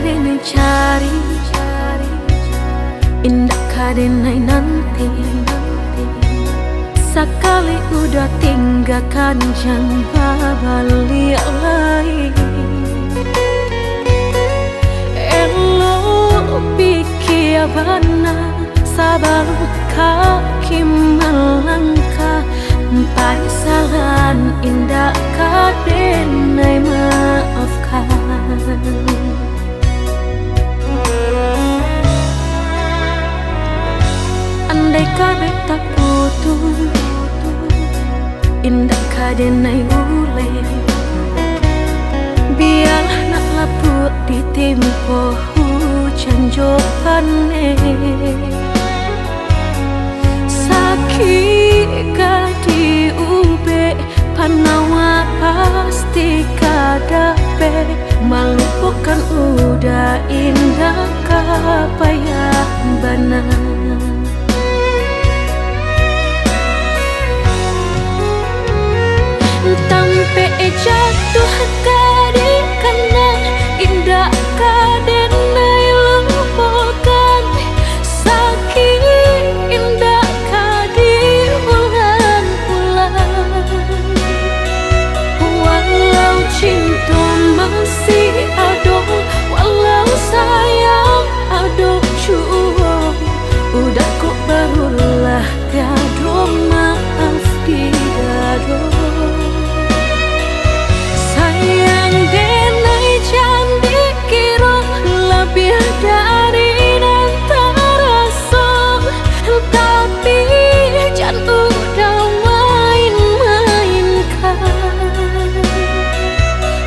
kali cari indah kadenai nanti. Sekali udah tinggalkan jangan balik lagi. Elo pikir bana sabar kaki melangkah. Paisalan indah kadenai maafkan. Andai kata tak putus, indah kadenai ule. Biarlah nak laput di tempo hujan jopane. Sakit kadi ube panawa pasti kadape. Melupakan udah indah kapayah bana. Tampe jatuh kadi kana indah kadenai lupakan. Sakit indah kadi ulang-ulang. Walau cinta masih ada, walau sayang ada jua, udah kok barulah tiada maaf di dada. Dari dan terasa, tapi jantung udah main-mainkan.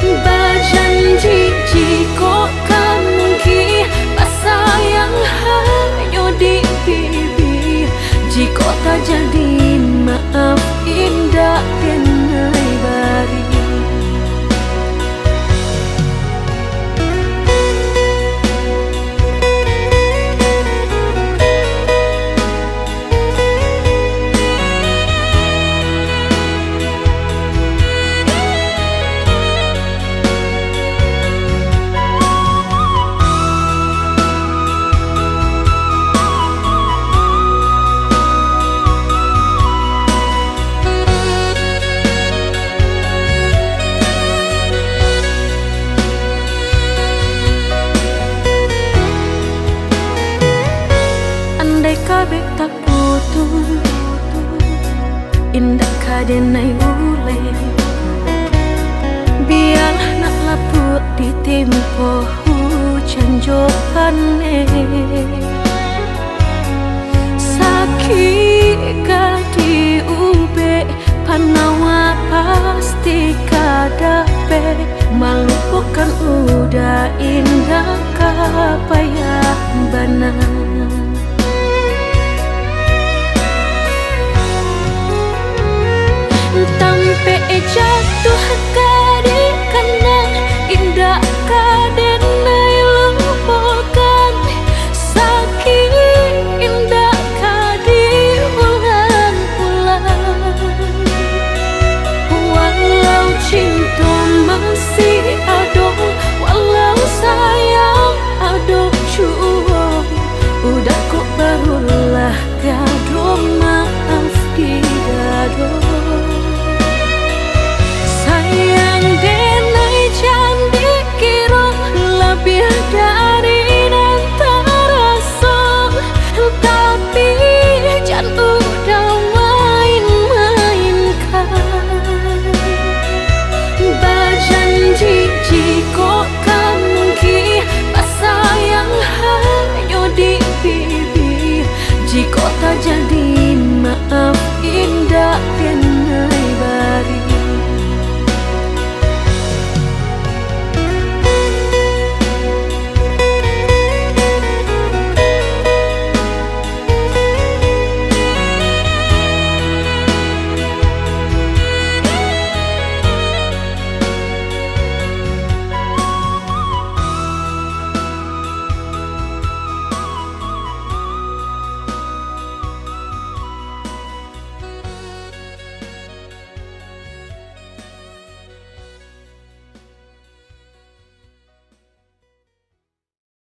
Berjanji jika kamu sayang hanya di bibir. Jika tak jadi maaf indah denai bari. Kabeh tak putus, indah kadenai ule. Biarlah nak laput di tempo hujan jopane. Sakit kadi ube panau